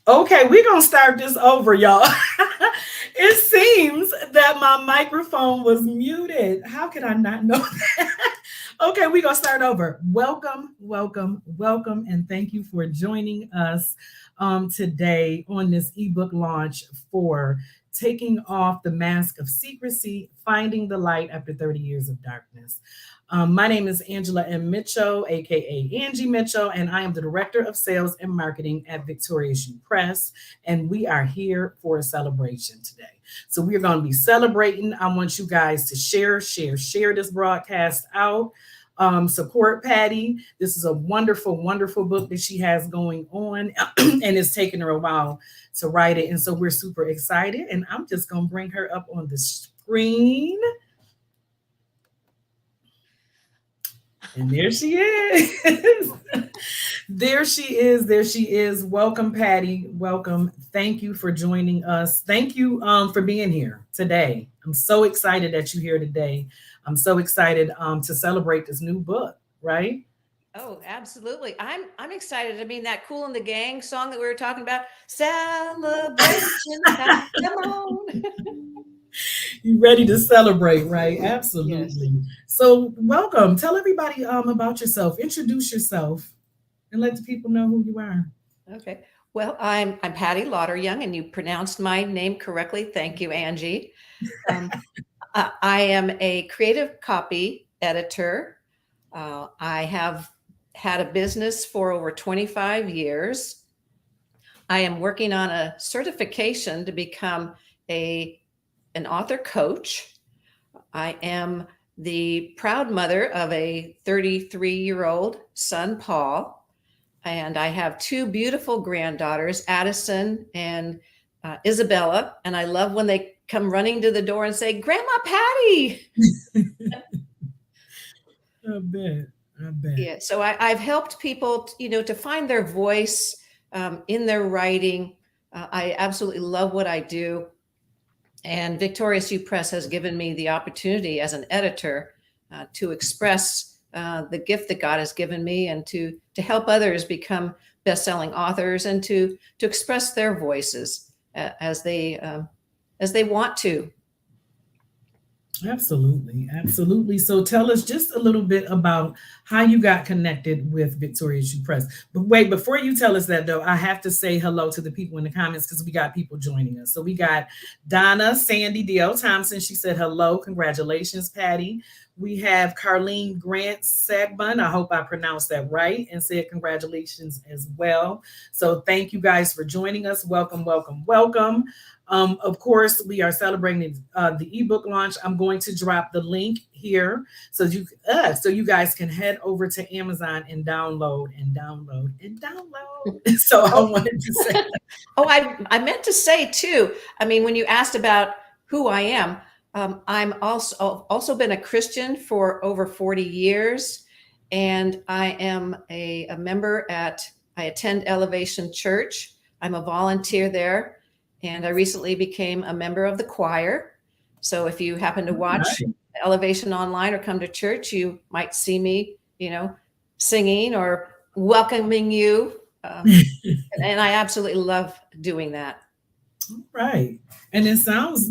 Okay, we're gonna start this over, y'all. It seems that my microphone was muted. How could I not know that? Okay, we're gonna start over. Welcome, welcome, welcome, and thank you for joining us today on this ebook launch for Taking Off the Mask of Secrecy, Finding the Light After 30 Years of Darkness. My name is Angela M. Mitchell, aka Angie Mitchell, and I am the Director of Sales and Marketing at Victorious U Press. And we are here for a celebration today. So we're going to be celebrating. I want you guys to share this broadcast out. Support Patty. This is a wonderful, wonderful book that she has going on, and it's taken her a while to write it. And so we're super excited. And I'm just going to bring her up on the screen. And there she is. There she is. There she is. Welcome, Patty. Welcome. Thank you for joining us. Thank you for being here today. I'm so excited that you're here today. I'm so excited to celebrate this new book, right? Oh, absolutely. I'm excited. I mean, that Cool and the Gang song that we were talking about, celebration time. Come on. You ready to celebrate, right? Yes. Absolutely. So welcome. Tell everybody about yourself. Introduce yourself and let the people know who you are. Okay. Well, I'm Patty Lauterjung, and you pronounced my name correctly. Thank you, Angie. Um, I am a creative copy editor. I have had a business for over 25 years. I am working on a certification to become an author coach. I am the proud mother of a 33-year-old son, Paul, and I have two beautiful granddaughters, Addison and Isabella. And I love when they come running to the door and say, "Grandma Patty." I bet. I bet. Yeah, so I've helped people, to find their voice in their writing. I absolutely love what I do. And Victorious U Press has given me the opportunity as an editor to express the gift that God has given me, and to help others become best-selling authors, and to express their voices as they want to. Absolutely. Absolutely. So tell us just a little bit about how you got connected with Victorious U Press. But wait, before you tell us that though, I have to say hello to the people in the comments because we got people joining us. So we got Donna Sandy D.L. Thompson. She said hello. Congratulations, Patty. We have Carlene Grant Sagbun. I hope I pronounced that right, and said congratulations as well. So thank you guys for joining us. Welcome, welcome, welcome. Of course, we are celebrating the ebook launch. I'm going to drop the link here so you guys can head over to Amazon and download and download and download. So I Oh, wanted to say, oh, I meant to say too. I mean, when you asked about who I am, I'm also been a Christian for over 40 years, and I am a member I attend Elevation Church. I'm a volunteer there, and I recently became a member of the choir. So if you happen to watch right. Elevation online or come to church, you might see me, singing or welcoming you. And I absolutely love doing that. Right. And it sounds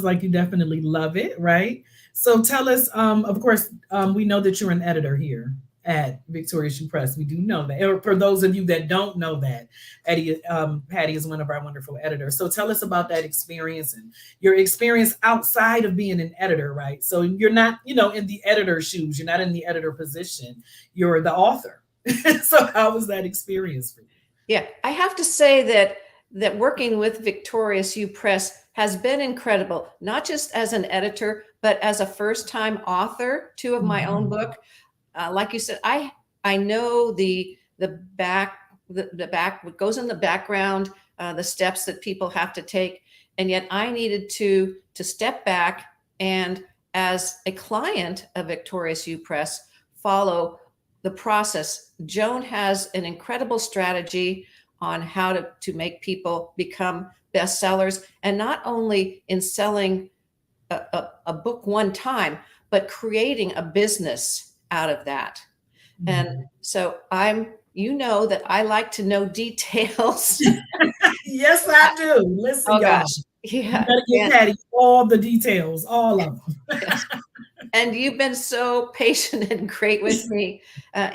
like you definitely love it, right? So tell us, of course, we know that you're an editor here at Victorious U Press. We do know that. Or for those of you that don't know that, Patty is one of our wonderful editors. So tell us about that experience and your experience outside of being an editor, right? So you're not, in the editor shoes. You're not in the editor position. You're the author. So how was that experience for you? Yeah, I have to say that working with Victorious U Press has been incredible, not just as an editor, but as a first-time author too of my own Mhm. book. Like you said, I know the back what goes in the background, the steps that people have to take, and yet I needed to step back and, as a client of Victorious U Press, follow the process. Joan has an incredible strategy on how to make people become bestsellers, and not only in selling a book one time, but creating a business out of that. And Mhm. so I'm you know that I like to know details. Yes, I do. Listen, Oh y'all. gosh. You Yeah. better give And Patty all the details, all of yes. And you've been so patient and great with me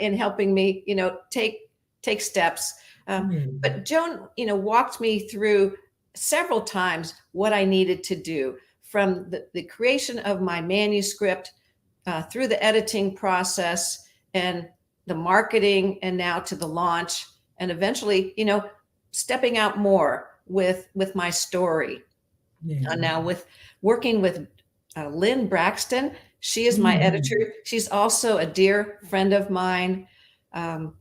in helping me, take steps. them. But Joan, walked me through several times what I needed to do, from the creation of my manuscript, through the editing process, and the marketing, and now to the launch, and eventually, stepping out more with my story. Yeah. Now with working with Lynn Braxton, she is my Mhm. editor. She's also a dear friend of mine. Um,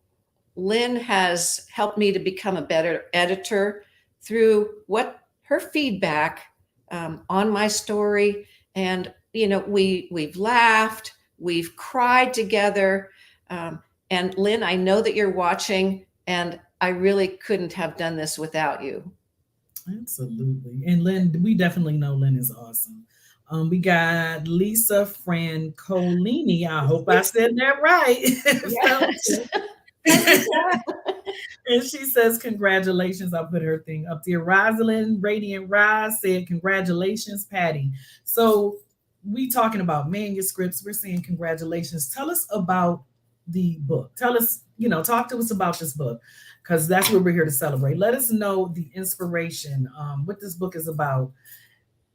Lynn has helped me to become a better editor through what her feedback on my story. And we've laughed, we've cried together. Um, and Lynn, I know that you're watching, and I really couldn't have done this without you. Absolutely. And Lynn, we definitely know Lynn is awesome. We got Lisa Francolini. I hope I said that right. Felt Yes. it. Hi, Lisa. And she says, congratulations. I'll put her thing up there. Rosalind Radiant Rise said, congratulations, Patty. So we talking about manuscripts. We're saying congratulations. Tell us about the book. Tell us, talk to us about this book, because that's what we're here to celebrate. Let us know the inspiration, what this book is about.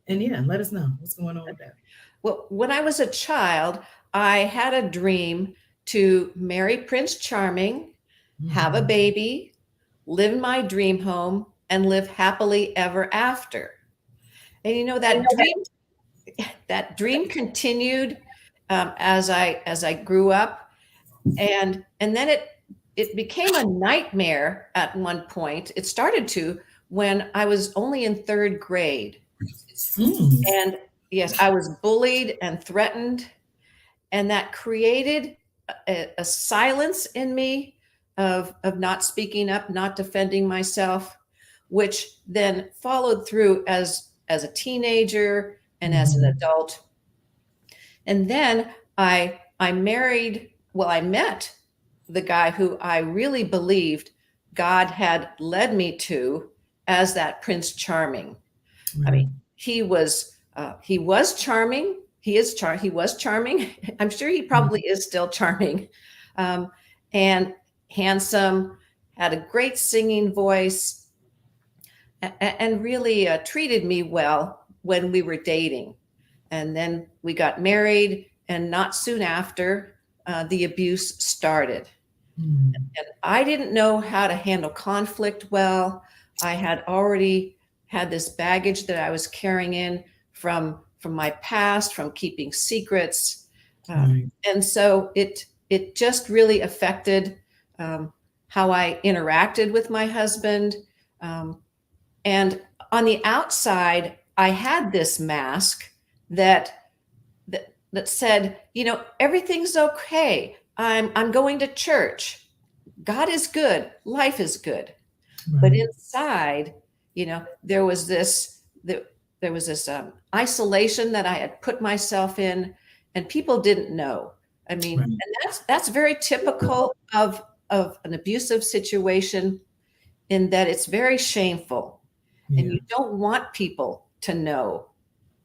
And yeah, let us know what's going on with that. Well, when I was a child, I had a dream to marry Prince Charming, have a Mhm. baby, live in my dream home, and live happily ever after. And that dream continued as I grew up, and then it became a nightmare at one point. It started to when I was only in third grade, Mm. and yes, I was bullied and threatened, and that created a silence in me of not speaking up, not defending myself, which then followed through as a teenager and as an Mhm. adult. And then I married, well, I met the guy who I really believed God had led me to as that Prince Charming. I mean, Right. he was charming. He was charming. I'm sure he Mhm. probably is still charming, um, and handsome. Had a great singing voice, and really treated me well when we were dating. And then we got married, and not soon after, the abuse started. Mm. And I didn't know how to handle conflict well. I had already had this baggage that I was carrying in from my past, from keeping secrets, Right. and so it just really affected um, how I interacted with my husband. Um, and on the outside, I had this mask that said, everything's okay. I'm going to church. God is good. Life is good. But Right. inside, there was this isolation that I had put myself in, and people didn't know. I mean, Right. and that's very typical of an abusive situation, in that it's very shameful, and Yeah. you don't want people to know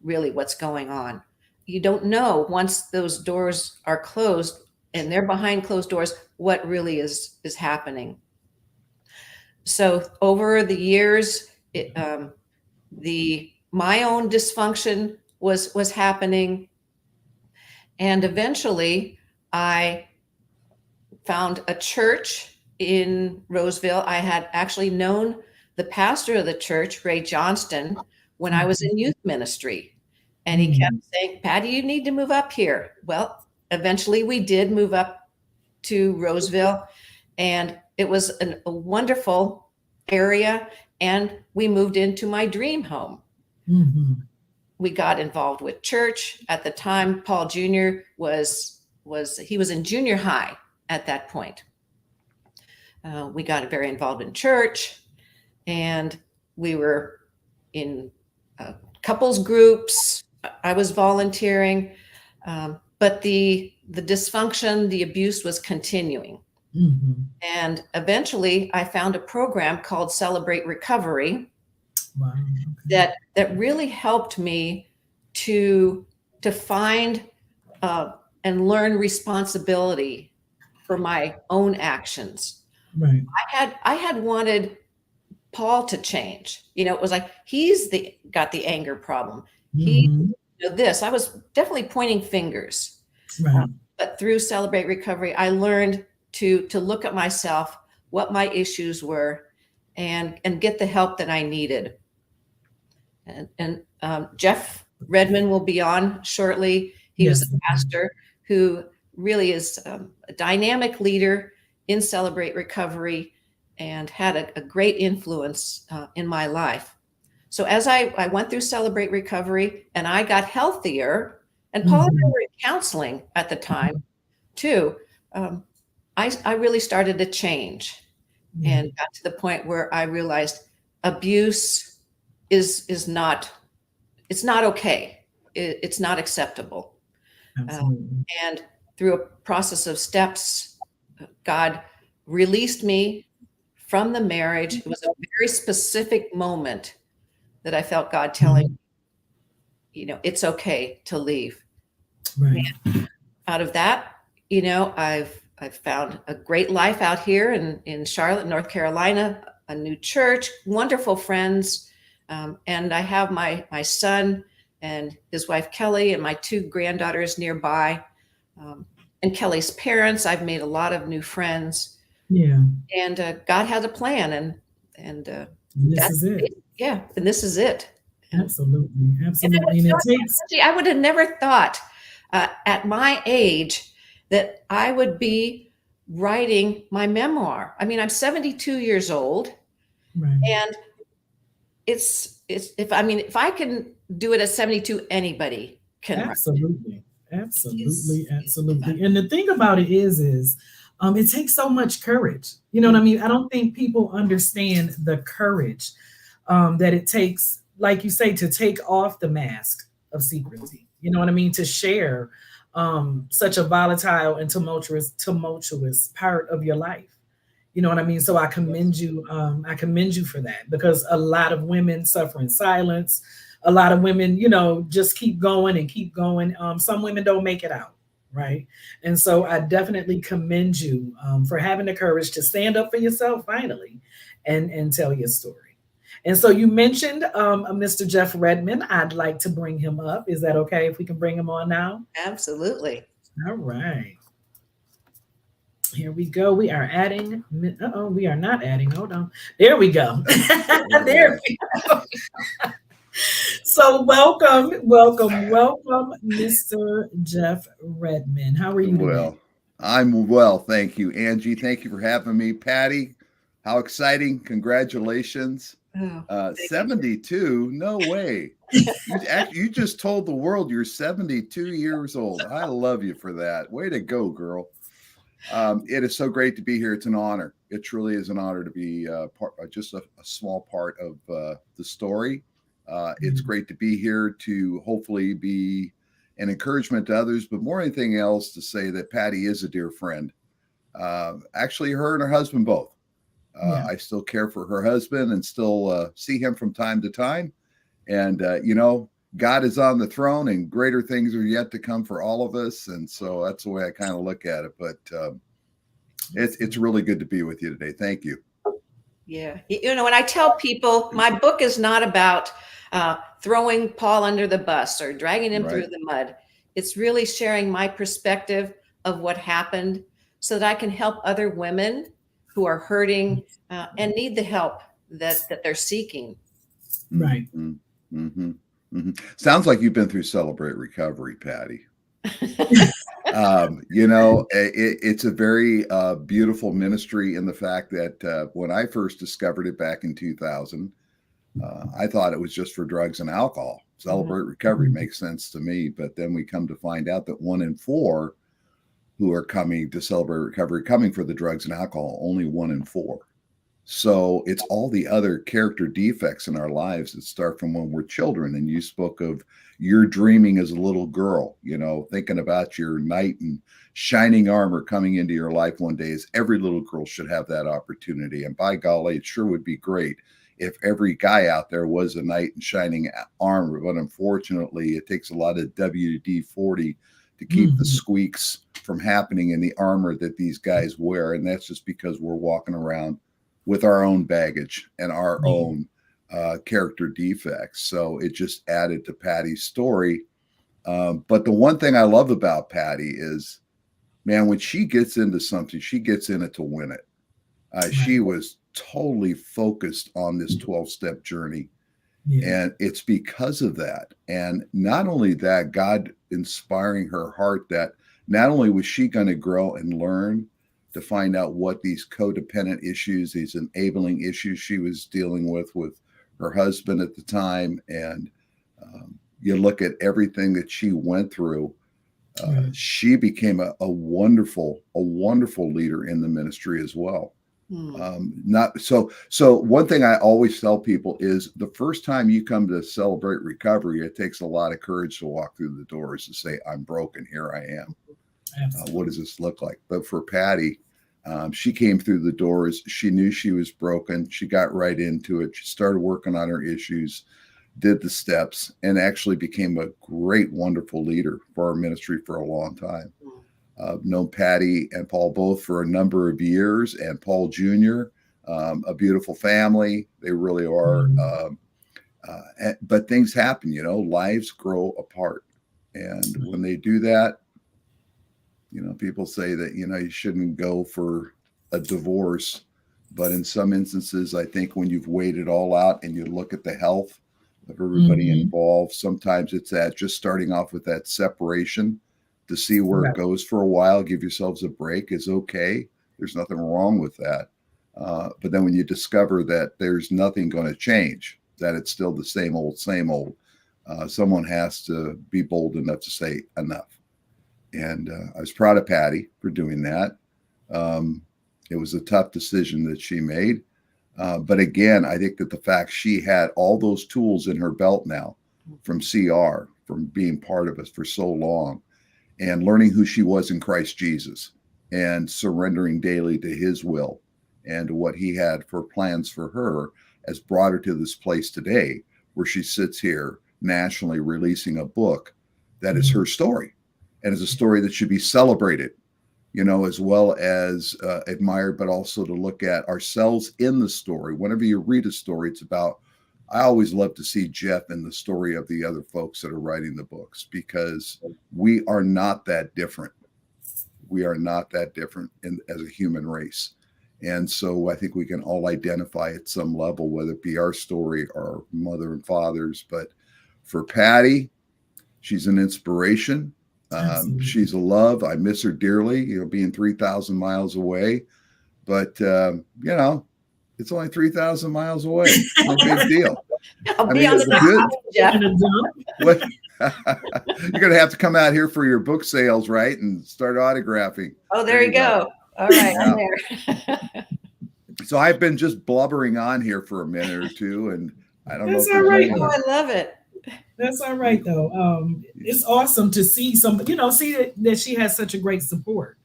really what's going on. You don't know, once those doors are closed and they're behind closed doors, what really is happening. So over the years, the my own dysfunction was happening, and eventually I found a church in Roseville. I had actually known the pastor of the church, Ray Johnston, when I was Mhm. in youth ministry. And he kept Mm. saying, Patty, you need to move up here. Well, eventually we did move up to Roseville, and it was a wonderful area. And we moved into my dream home. Mhm. We got involved with church. At the time, Paul Jr. was in junior high at that point. We got very involved in church, and we were in couples groups. I was volunteering, but the dysfunction, the abuse was continuing. Mhm. And eventually I found a program called Celebrate Recovery Wow. Okay. that really helped me to find and learn responsibility for my own actions. Right. I had wanted Paul to change. It was like he's got the anger problem. He Mhm. this. I was definitely pointing fingers. Uh, Right. but through Celebrate Recovery, I learned to look at myself, what my issues were, and get the help that I needed. And Jeff Redmond will be on shortly. He was Yes. the pastor who really is a dynamic leader in Celebrate Recovery and had a great influence in my life. So as I went through Celebrate Recovery and I got healthier, and Paul and I Mhm. were in counseling at the time too, um, I really started to change Yeah. and got to the point where I realized abuse is not, it's not okay. It's not acceptable. Uh, Absolutely. and through a process of steps, God released me from the marriage. It was a very specific moment that I felt God telling Mhm. me, it's okay to leave. Right. Out of that, I've found a great life out here in Charlotte, North Carolina, a new church, wonderful friends, and I have my son and his wife Kelly and my two granddaughters nearby, um, and Kelly's parents. I've made a lot of new friends, Yeah. and God has a plan, and And this that's is it. yeah, and this is it. And Absolutely. and then, Absolutely. And it takes. Angie, I would have never thought at my age that I would be writing my memoir. I mean, I'm 72 years old, Right. and it's if I can do it at 72, anybody can write. Absolutely. It's, Absolutely. it's Absolutely. And the thing about it is it takes so much courage. You know what I mean? I don't think people understand the courage that it takes, like you say, to take off the mask of secrecy. You know what I mean? To share such a volatile and tumultuous part of your life. You know what I mean? So I commend you. I commend you for that, because a lot of women suffer in silence. A lot of women, just keep going and keep going. Some women don't make it out, right? And so I definitely commend you for having the courage to stand up for yourself finally, and tell your story. And so you mentioned Mr. Jeff Redmond. I'd like to bring him up. Is that okay if we can bring him on now? absolutely. All right. Here we go. We are adding. Oh, we are not adding. Hold on. There we go. There we go. So welcome, Mr. Jeff Redmond. How are you today? Well, I'm well, thank you, Angie. Thank you for having me, Patty. How exciting! Congratulations. Oh, thank you. 72? No way. You just told the world you're 72 years old. I love you for that. Way to go, girl. It is so great to be here. It's an honor. It truly is an honor to be just a small part of the story. It's Mm. great to be here to hopefully be an encouragement to others, but more anything else to say that Patty is a dear friend. Actually, her and her husband both. Yeah, I still care for her husband and still see him from time to time. And, God is on the throne and greater things are yet to come for all of us. And so that's the way I kind of look at it. But it's really good to be with you today. Thank you. Yeah. When I tell people my book is not about throwing Paul under the bus or dragging him through Right. the mud, it's really sharing my perspective of what happened so that I can help other women who are hurting and need the help that they're seeking. right. Mm-hmm. Mm-hmm. Mm-hmm. Sounds like you've been through Celebrate Recovery, Patty. It's a very beautiful ministry in the fact that when I first discovered it back in 2000, I thought it was just for drugs and alcohol. Celebrate Recovery Mhm. makes sense to me, but then we come to find out that 1 in 4 who are coming to Celebrate Recovery coming for the drugs and alcohol, only 1 in 4. So it's all the other character defects in our lives that start from when we're children. And you spoke of your dreaming as a little girl, thinking about your knight and shining armor coming into your life one day. Is every little girl should have that opportunity. And by golly, it sure would be great if every guy out there was a knight in shining armor. But unfortunately, it takes a lot of WD-40 to keep the squeaks from happening in the armor that these guys wear. And that's just because we're walking around with our own baggage and our own character defects. So it just added to Patty's story. But the one thing I love about Patty is, man, when she gets into something, she gets in it to win it. She was totally focused on this 12-step journey. Yeah. And it's because of that. And not only that, God inspiring her heart that not only was she going to grow and learn to find out what these codependent issues, these enabling issues she was dealing with her husband at the time. And you look at everything that she went through, she became a wonderful leader in the ministry as well. So one thing I always tell people is the first time you come to Celebrate Recovery, it takes a lot of courage to walk through the doors to say, I'm broken, here I am. What does this look like? But for Patty, she came through the doors. She knew she was broken. She got right into it. She started working on her issues, did the steps, and actually became a great, wonderful leader for our ministry for a long time. I've known Patty and Paul both for a number of years, and Paul Jr., a beautiful family. They really are. But things happen, lives grow apart. And when they do that, people say that, you shouldn't go for a divorce. But in some instances, I think when you've weighed it all out and you look at the health of everybody involved, sometimes it's that just starting off with that separation to see where it goes for a while, give yourselves a break is okay. There's nothing wrong with that. But then when you discover that there's nothing going to change, that it's still the same old, someone has to be bold enough to say enough. And I was proud of Patty for doing that. It was a tough decision that she made. But again, I think that the fact she had all those tools in her belt now from CR, from being part of us for so long, and learning who she was in Christ Jesus and surrendering daily to his will and what he had for plans for her has brought her to this place today where she sits here nationally releasing a book that is her story and is a story that should be celebrated, as well as admired, but also to look at ourselves in the story. Whenever you read a story, it's about, I always love to see Jeff in the story of the other folks that are writing the books, because we are not that different. We are not that different as a human race. And so I think we can all identify at some level, whether it be our story or our mother and father's. But for Patty, she's an inspiration. She's a love. I miss her dearly, being 3,000 miles away. But, it's only 3,000 miles away. No big deal. I'll be on the Jeff. You're going to have to come out here for your book sales, right? And start autographing. Oh, there you go. All right. I'm there. So I've been just blubbering on here for a minute or two, and I don't know. That's all right. Oh, I love it. That's all right, though. It's awesome to see see that she has such a great support.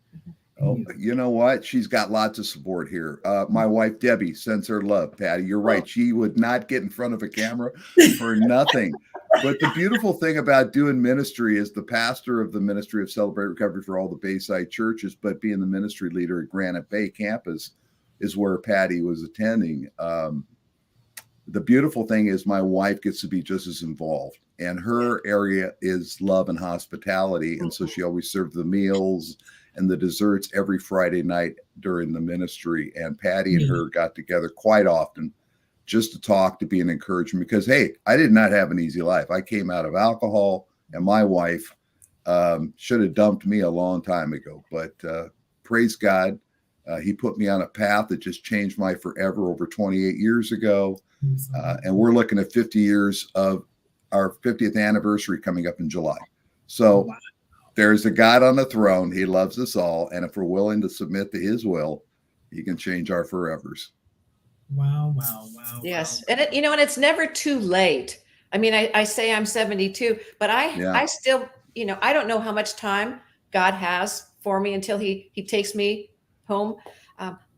Oh, you know what? She's got lots of support here. My wife, Debbie, sends her love. Patty, you're right. She would not get in front of a camera for nothing. But the beautiful thing about doing ministry is the pastor of the Ministry of Celebrate Recovery for all the Bayside churches, but being the ministry leader at Granite Bay campus is where Patty was attending. The beautiful thing is my wife gets to be just as involved, and her area is love and hospitality. And so she always served the meals and the desserts every Friday night during the ministry. And Patty and her got together quite often just to talk, to be an encouragement, because, hey, I did not have an easy life. I came out of alcohol, and my wife should have dumped me a long time ago. But praise God, he put me on a path that just changed my forever over 28 years ago. And we're looking at 50 years of our 50th anniversary coming up in July. So there's a God on the throne. He loves us all. And if we're willing to submit to his will, he can change our forevers. Wow, wow, wow, Yes. wow. And and it's never too late. I mean, I say I'm 72, but Yeah. I still, I don't know how much time God has for me until he takes me home.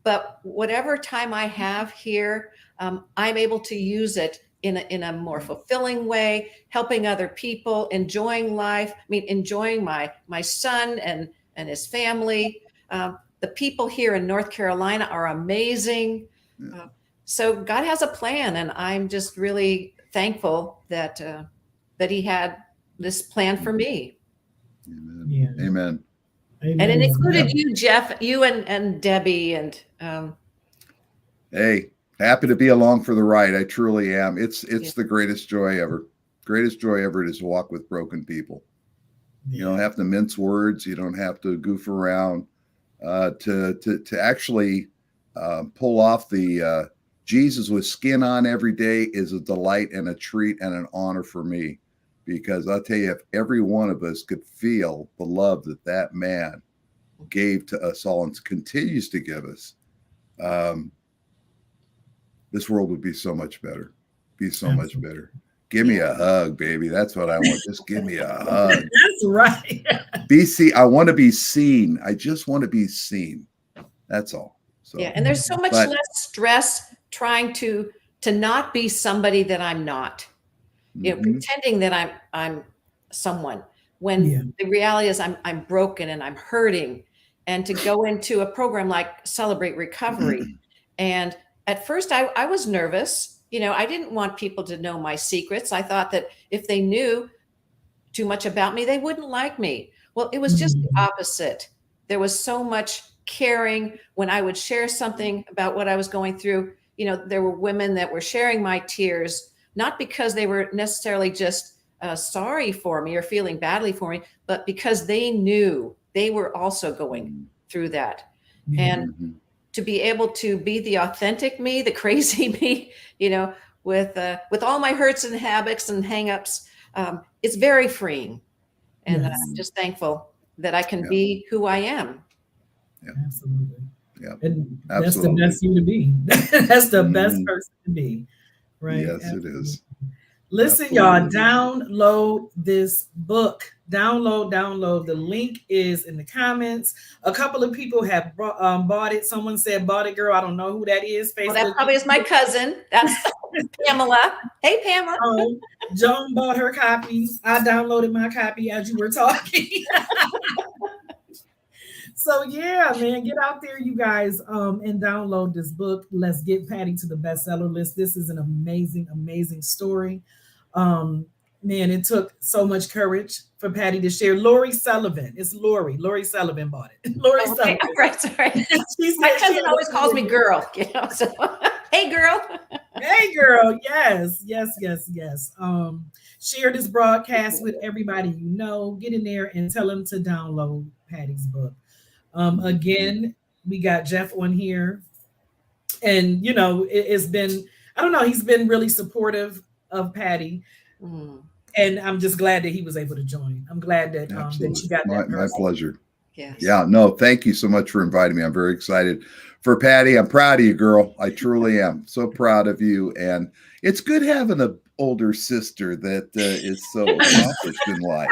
But whatever time I have here, I'm able to use it in a more fulfilling way, helping other people, enjoying life. I mean, enjoying my son and his family. The people here in North Carolina are amazing. Yeah. So God has a plan, and I'm just really thankful that that He had this plan for me. Amen. Yeah. Amen. And it Amen. included you, Jeff, you and Debbie, and Hey, happy to be along for the ride. I truly am. It's yeah. the greatest joy ever. Greatest joy ever is to walk with broken people. You don't have to mince words. You don't have to goof around. To actually pull off the Jesus with skin on every day is a delight and a treat and an honor for me, because I'll tell you, if every one of us could feel the love that that man gave to us all and continues to give us, this world would be so much better. Be so much better. Give me a hug, baby. That's what I want. Just give me a hug. That's right. I want to be seen. I just want to be seen. That's all. So Yeah, and there's so much less stress trying to not be somebody that I'm not. Pretending that I'm someone when the reality is I'm broken and I'm hurting. And to go into a program like Celebrate Recovery, and at first I was nervous. I didn't want people to know my secrets. I thought that if they knew too much about me, they wouldn't like me. Well, it was just the opposite. There was so much caring when I would share something about what I was going through. There were women that were sharing my tears, not because they were necessarily just sorry for me or feeling badly for me, but because they knew they were also going through that. And to be able to be the authentic me, the crazy me, with all my hurts and habits and hangups, it's very freeing. And I'm just thankful that I can be who I am. Absolutely. Yeah. And that's Absolutely. the best you to be. That's the best person to be. Right. Yes, it is. Listen, y'all, download this book. Download. The link is in the comments. A couple of people have bought it. Someone said, bought it, girl. I don't know who that is. Facebook. Well, that probably is my cousin. That's Pamela. Hey, Pamela. Joan bought her copy. I downloaded my copy as you were talking. So yeah, man, get out there, you guys, and download this book. Let's get Patty to the bestseller list. This is an amazing, amazing story. Man, it took so much courage for Patty to share. Lori Sullivan. It's Lori. Lori Sullivan bought it. Lori Sullivan. Right, sorry. My cousin always calls me girl. So, hey, girl. Hey, girl. Yes. Share this broadcast with everybody you know. Get in there and tell them to download Patty's book. Again, we got Jeff on here, and it's been, I don't know, he's been really supportive of Patty, and I'm just glad that he was able to join. I'm glad that that you got that. My pleasure. Yes. Yeah, no, thank you so much for inviting me. I'm very excited for Patty. I'm proud of you, girl. I truly am. So proud of you, and it's good having an older sister that is so accomplished in life.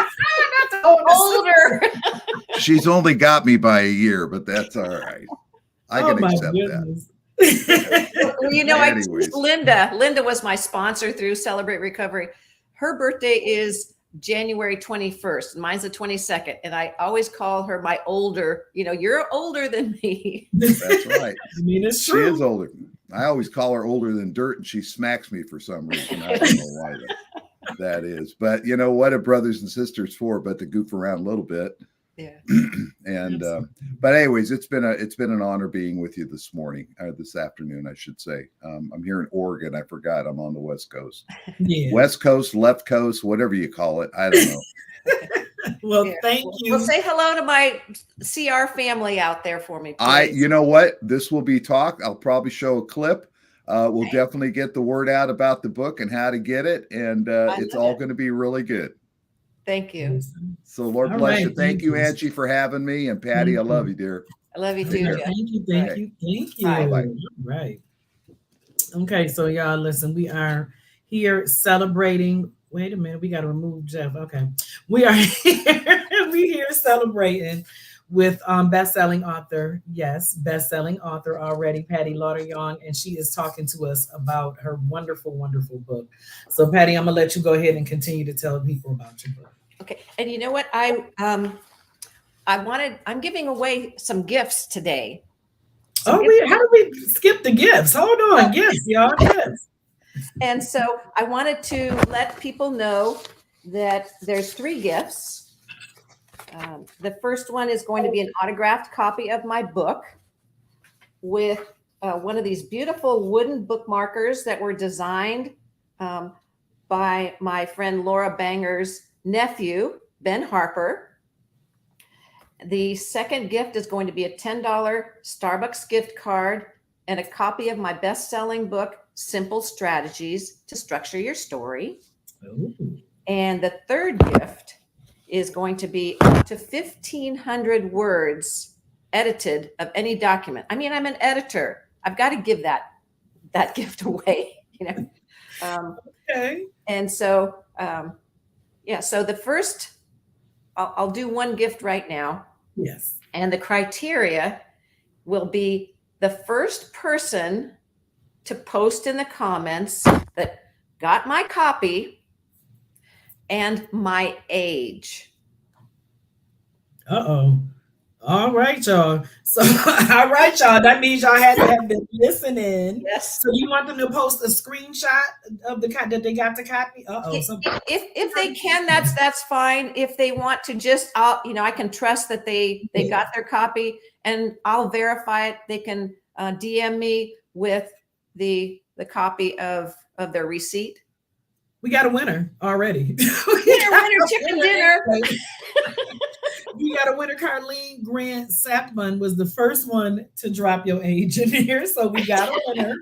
Older. She's only got me by a year, but that's all right. I can accept that. Well, I teased Linda. Linda was my sponsor through Celebrate Recovery. Her birthday is January 21st. Mine's the 22nd. And I always call her my older, you're older than me. That's right. I mean, it's true. She is older. I always call her older than dirt, and she smacks me for some reason. I don't know why that is. But you know what are brothers and sisters for, but to goof around a little bit. Yeah. And but anyways, it's been an honor being with you this morning, or this afternoon, I should say. I'm here in Oregon. I forgot I'm on the West Coast. Yeah. West Coast, left coast, whatever you call it. I don't know. Well, thank you. Well, say hello to my CR family out there for me, please. You know what? This will be talk. I'll probably show a clip. We'll definitely get the word out about the book and how to get it. And it's all going to be really good. Thank you. So Lord bless you. Thank you, Angie, for having me. And Patty, I love you, dear. I love you too. Thank you. Thank you. Bye. Right. Okay, so y'all listen, we are here celebrating. Wait a minute, we got to remove Jeff. Okay. We are here, we here celebrating with best-selling author, yes, best-selling author already, Patty Lauterjung, and she is talking to us about her wonderful, wonderful book. So Patty, I'm gonna let you go ahead and continue to tell people about your book. Okay. And you know what? I'm giving away some gifts today. Some Oh, gifts. how do we skip the gifts? Hold on, gifts, y'all, gifts. And so I wanted to let people know that there's 3 gifts. The first one is going to be an autographed copy of my book with one of these beautiful wooden bookmarkers that were designed by my friend Laura Banger's nephew, Ben Harper. The second gift is going to be a $10 Starbucks gift card and a copy of my best-selling book, Simple Strategies to Structure Your Story. Ooh. And the third gift is going to be up to 1,500 words edited of any document. I mean, I'm an editor. I've got to give that gift away, you know. Okay. And so, so the first, I'll do one gift right now. Yes. And the criteria will be the first person to post in the comments that got my copy and my age. Uh-oh. All right, y'all. So, all right, y'all. That means y'all had to have been listening. Yes. So you want them to post a screenshot of the that they got the copy? Uh-oh. If they can, that's fine. If they want to just, I can trust that they got their copy, and I'll verify it. They can DM me with the copy of their receipt. We got a winner already. Winner, chicken dinner. We got a winner. Carlene Grant Sapman was the first one to drop your age in here, so we got a winner.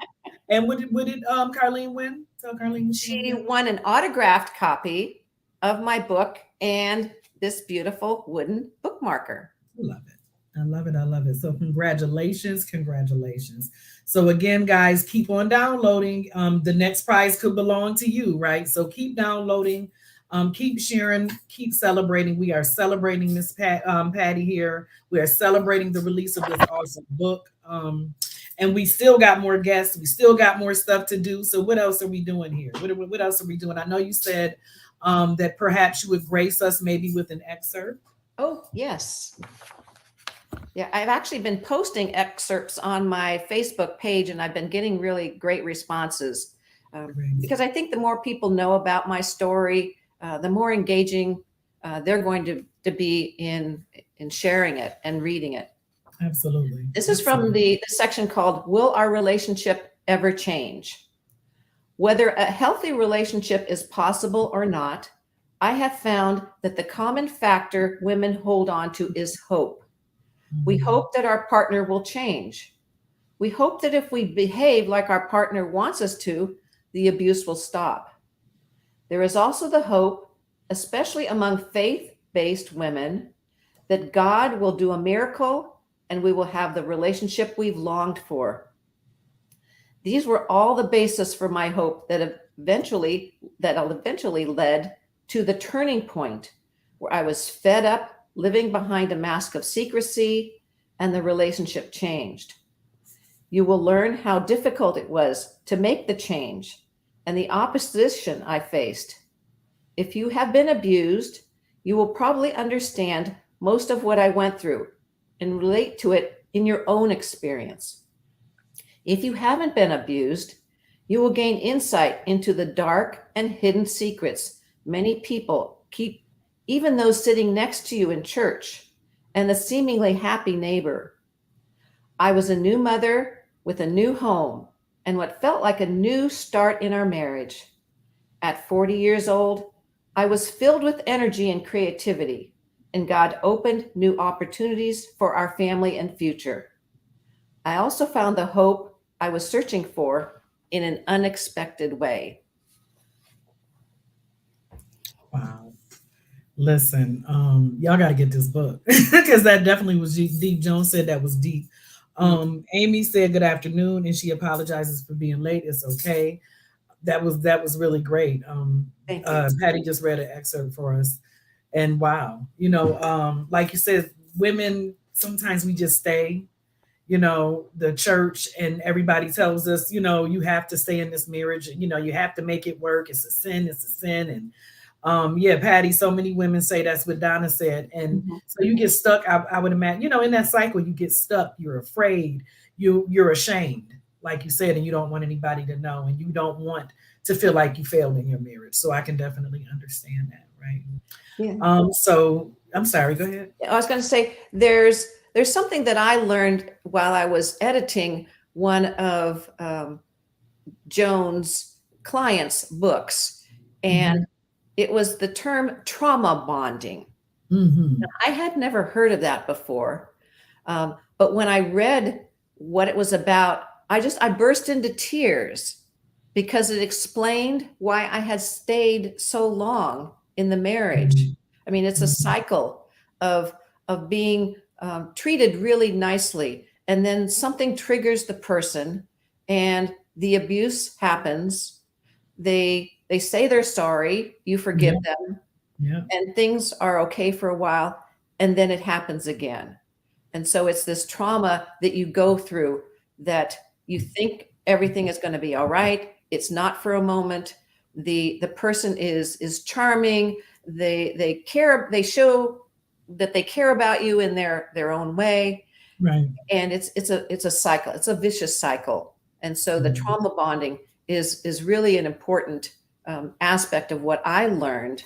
And what did Carlene win? Tell Carlene. She won an autographed copy of my book and this beautiful wooden bookmarker. I love it. I love it. I love it. So congratulations. Congratulations. So again, guys, keep on downloading. The next prize could belong to you, right? So keep downloading, keep sharing, keep celebrating. We are celebrating Miss Patty here. We are celebrating the release of this awesome book. And we still got more guests. We still got more stuff to do. So what else are we doing here? What else are we doing? I know you said that perhaps you would grace us maybe with an excerpt. Oh, yes. Yeah, I've actually been posting excerpts on my Facebook page, and I've been getting really great responses because I think the more people know about my story, the more engaging they're going to be in sharing it and reading it. Absolutely. This is from the section called Will Our Relationship Ever Change? Whether a healthy relationship is possible or not, I have found that the common factor women hold on to is hope. We hope that our partner will change. We hope that if we behave like our partner wants us to, the abuse will stop. There is also the hope, especially among faith-based women, that God will do a miracle and we will have the relationship we've longed for. These were all the basis for my hope that eventually led to the turning point where I was fed up living behind a mask of secrecy, and the relationship changed. You will learn how difficult it was to make the change and the opposition I faced. If you have been abused, you will probably understand most of what I went through and relate to it in your own experience. If you haven't been abused, you will gain insight into the dark and hidden secrets many people keep, even those sitting next to you in church and the seemingly happy neighbor. I was a new mother with a new home and what felt like a new start in our marriage. At 40 years old, I was filled with energy and creativity, and God opened new opportunities for our family and future. I also found the hope I was searching for in an unexpected way. Wow. Listen, y'all got to get this book because that definitely was deep. Joan said that was deep. Amy said good afternoon, and she apologizes for being late. It's okay. That was really great. Thank you. Patty just read an excerpt for us, and wow, like you said, women sometimes we just stay. The church and everybody tells us, you have to stay in this marriage. You have to make it work. It's a sin. It's a sin. And yeah, Patty, so many women say that's what Donna said. And so you get stuck. I would imagine, in that cycle, you get stuck. You're afraid. You're ashamed, like you said, and you don't want anybody to know, and you don't want to feel like you failed in your marriage. So I can definitely understand that, right? Yeah. So I'm sorry, go ahead. I was going to say there's something that I learned while I was editing one of Joan's clients' books, and it was the term trauma bonding. Now, I had never heard of that before, but when I read what it was about, I burst into tears because it explained why I had stayed so long in the marriage. I mean, it's a cycle of being treated really nicely, and then something triggers the person, and the abuse happens. They say they're sorry, you forgive them, and things are okay for a while, and then it happens again. And so it's this trauma that you go through that you think everything is going to be all right. It's not for a moment. The person is charming. They care. They show that they care about you in their own way. Right. And it's a cycle. It's a vicious cycle. And so the trauma bonding is really an important aspect of what I learned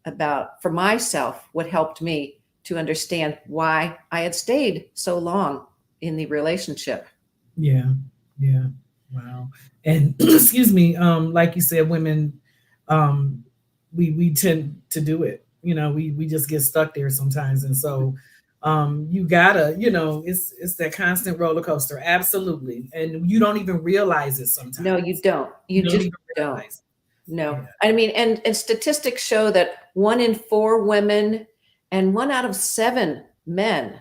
about for myself, what helped me to understand why I had stayed so long in the relationship. Yeah. Wow. And excuse me, like you said, women, we tend to do it. We just get stuck there sometimes. And so you gotta, it's that constant roller coaster. Absolutely. And you don't even realize it sometimes. No, you don't. You don't just even don't. realize. No. Yeah. I mean, and statistics show that 1 in 4 women and 1 out of 7 men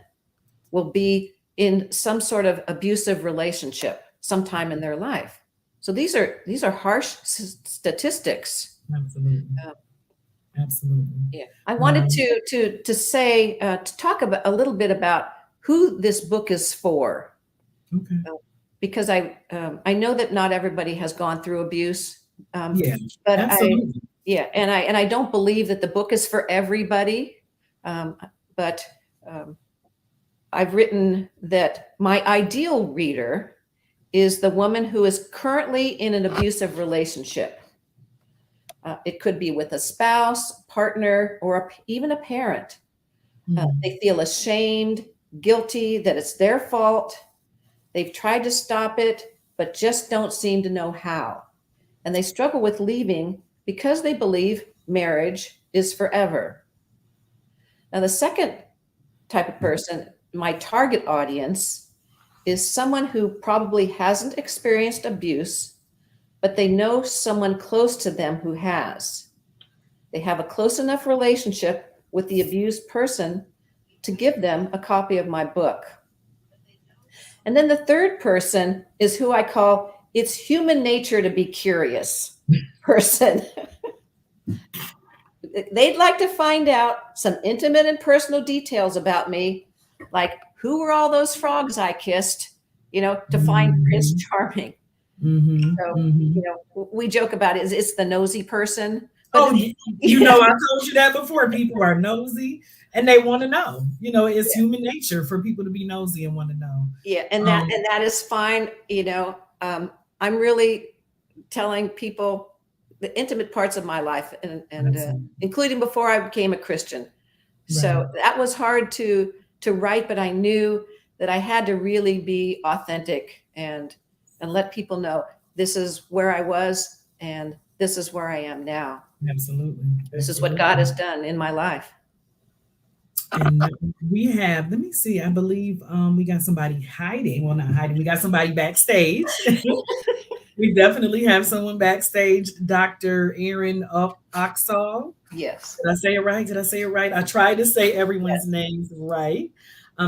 will be in some sort of abusive relationship sometime in their life. So these are harsh statistics. Absolutely. Absolutely. Yeah. I wanted to say to talk about a little bit about who this book is for. Okay. Because I know that not everybody has gone through abuse. But absolutely. And I don't believe that the book is for everybody. But I've written that my ideal reader is the woman who is currently in an abusive relationship. It could be with a spouse, partner, or even a parent. They feel ashamed, guilty, that it's their fault. They've tried to stop it, but just don't seem to know how. And they struggle with leaving because they believe marriage is forever. Now, the second type of person, my target audience, is someone who probably hasn't experienced abuse, but they know someone close to them who has. They have a close enough relationship with the abused person to give them a copy of my book. And then the third person is who I call it's human nature to be curious person. They'd like to find out some intimate and personal details about me, like who were all those frogs I kissed, to find Prince Charming. So, we joke about it. It's the nosy person. But I told you that before. People are nosy and they want to know. It's human nature for people to be nosy and want to know. Yeah, and that is fine. I'm really telling people the intimate parts of my life, and including before I became a Christian. Right. So that was hard to write, but I knew that I had to really be authentic and let people know this is where I was and this is where I am now. Absolutely. This is what God has done in my life. And we have, let me see, I believe we got somebody hiding. Well, not hiding. We got somebody backstage. We definitely have someone backstage, Dr. Erin Oxall. Yes. Did I say it right? I tried to say everyone's names right.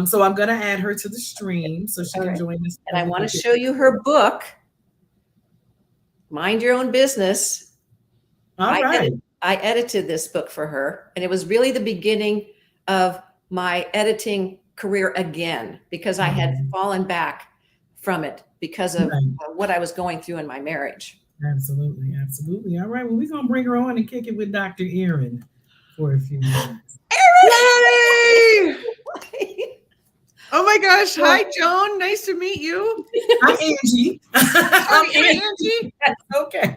So I'm going to add her to the stream so she All can right. join us. And I want to show you her book, Mind Your Own Business. All right. I edited this book for her, and it was really the beginning of my editing career again, because I had fallen back from it because of what I was going through in my marriage. Absolutely. Absolutely. All right. Well, we're going to bring her on and kick it with Dr. Erin for a few minutes. Yay! Oh my gosh. Hi, Joan. Nice to meet you. Hi, Angie. Oh, Angie. That's okay.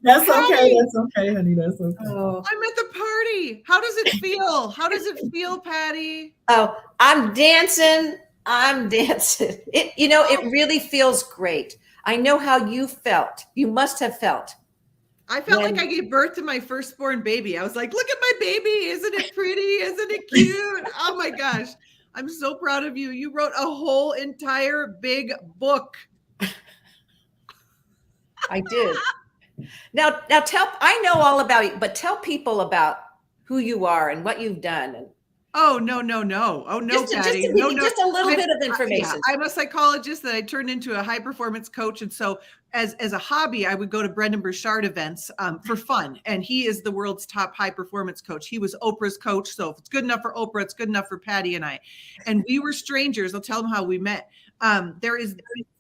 That's okay. That's okay, honey. That's okay. Oh, I'm at the party. How does it feel? How does it feel, Patty? oh, I'm dancing. I'm dancing. It really feels great. I know how you felt. You must have felt. I felt like I gave birth to my firstborn baby. I was like, look at my baby. Isn't it pretty? Isn't it cute? Oh my gosh. I'm so proud of you. You wrote a whole entire big book. I did. Now I know all about you, but tell people about who you are and what you've done. And Oh, no. Oh, no, Patty. No. Just a little bit of information. Yeah, I'm a psychologist that I turned into a high performance coach. And so as a hobby, I would go to Brendan Burchard events for fun. And he is the world's top high performance coach. He was Oprah's coach. So if it's good enough for Oprah, it's good enough for Patty and I. And we were strangers. I'll tell them how we met. There is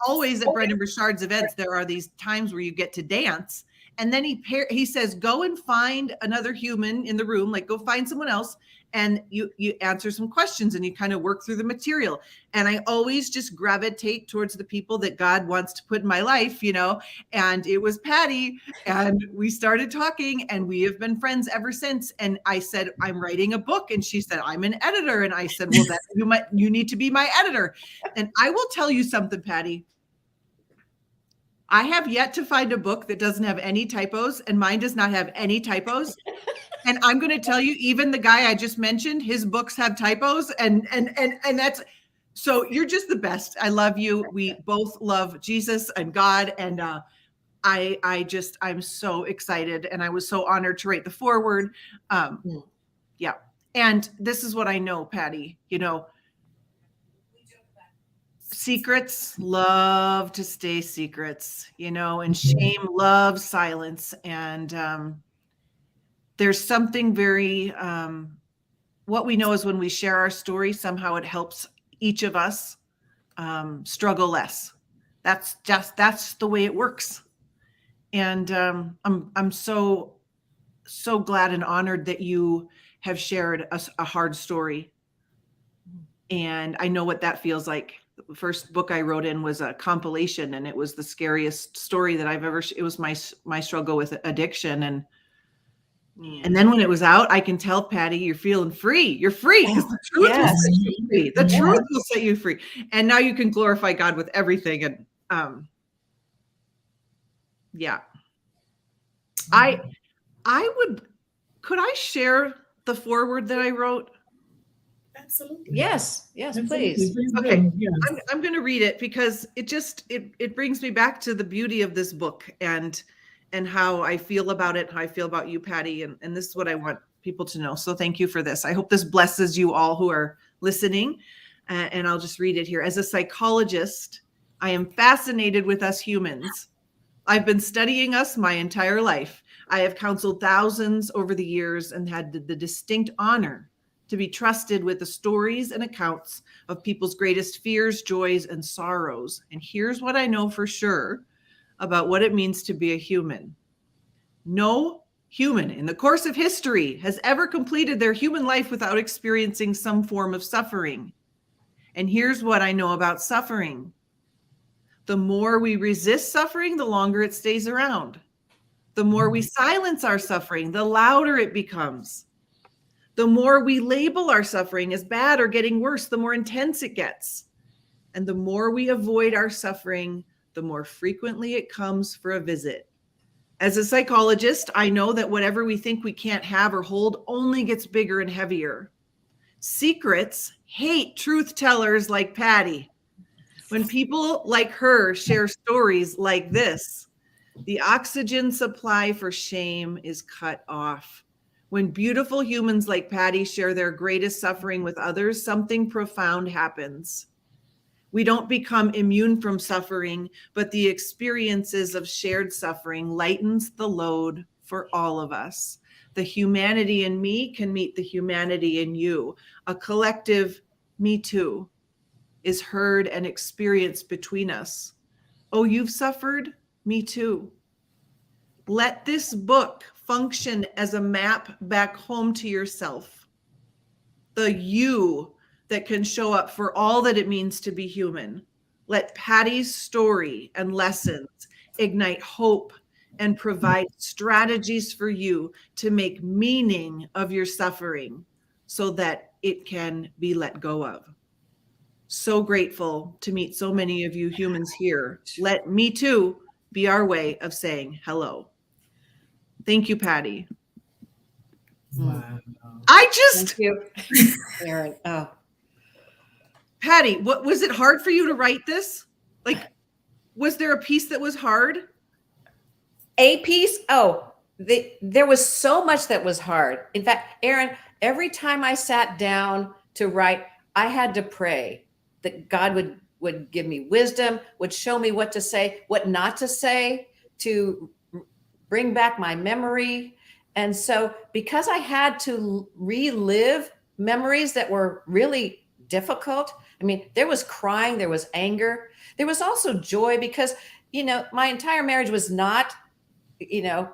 always at Brendan Burchard's events, there are these times where you get to dance. And then he says, go and find another human in the room, like go find someone else. And you answer some questions and you kind of work through the material. And I always just gravitate towards the people that God wants to put in my life, and it was Patty, and we started talking and we have been friends ever since. And I said, I'm writing a book. And she said, I'm an editor. And I said, well, you need to be my editor. And I will tell you something, Patty. I have yet to find a book that doesn't have any typos, and mine does not have any typos. And I'm going to tell you, even the guy I just mentioned, his books have typos, and that's, so you're just the best. I love you. We both love Jesus and God. And I'm so excited. And I was so honored to write the foreword. Yeah. And this is what I know, Patty, secrets love to stay secrets, and shame loves silence. And there's something very, what we know is when we share our story, somehow it helps each of us struggle less. That's the way it works. And I'm so glad and honored that you have shared a hard story. And I know what that feels like. The first book I wrote in was a compilation, and it was the scariest story that I've ever, it was my struggle with addiction. And then when it was out, I can tell, Patty, you're feeling free. You're free because the truth will set you free. The truth will set you free. And now you can glorify God with everything. And yeah, could I share the foreword that I wrote? Absolutely. Yes, please. Okay. Yes. I'm going to read it because it brings me back to the beauty of this book and how I feel about it, how I feel about you, Patty. And this is what I want people to know. So thank you for this. I hope this blesses you all who are listening. And I'll just read it here. As a psychologist, I am fascinated with us humans. I've been studying us my entire life. I have counseled thousands over the years and had the distinct honor to be trusted with the stories and accounts of people's greatest fears, joys, and sorrows. And here's what I know for sure about what it means to be a human. No human in the course of history has ever completed their human life without experiencing some form of suffering. And here's what I know about suffering. The more we resist suffering, the longer it stays around. The more we silence our suffering, the louder it becomes. The more we label our suffering as bad or getting worse, the more intense it gets. And the more we avoid our suffering, the more frequently it comes for a visit. As a psychologist, I know that whatever we think we can't have or hold only gets bigger and heavier. Secrets hate truth tellers like Patty. When people like her share stories like this, the oxygen supply for shame is cut off. When beautiful humans like Patty share their greatest suffering with others, something profound happens. We don't become immune from suffering, but the experiences of shared suffering lightens the load for all of us. The humanity in me can meet the humanity in you. A collective me too is heard and experienced between us. Oh, you've suffered? Me too. Let this book function as a map back home to yourself. The you that can show up for all that it means to be human. Let Patty's story and lessons ignite hope and provide strategies for you to make meaning of your suffering so that it can be let go of. So grateful to meet so many of you humans here. Let me too be our way of saying hello. Thank you, Patty. Wow. I Thank you, Erin. Oh, Patty, what was it hard for you to write this? Like, was there a piece that was hard? a piece. Oh, there was so much that was hard. In fact, Erin, every time I sat down to write, I had to pray that God would give me wisdom, would show me what to say, what not to say, to bring back my memory. And so because I had to relive memories that were really difficult, I mean, there was crying, there was anger, there was also joy because, my entire marriage was not,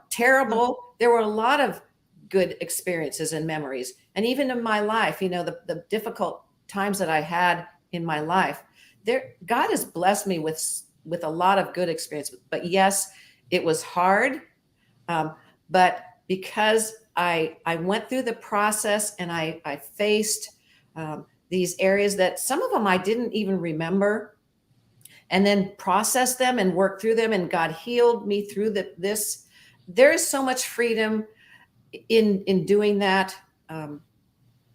terrible. There were a lot of good experiences and memories. And even in my life, the difficult times that I had in my life, God has blessed me with a lot of good experience. But yes, it was hard. But because I went through the process and I faced these areas that some of them I didn't even remember, and then processed them and worked through them, and God healed me through this. There is so much freedom in doing that.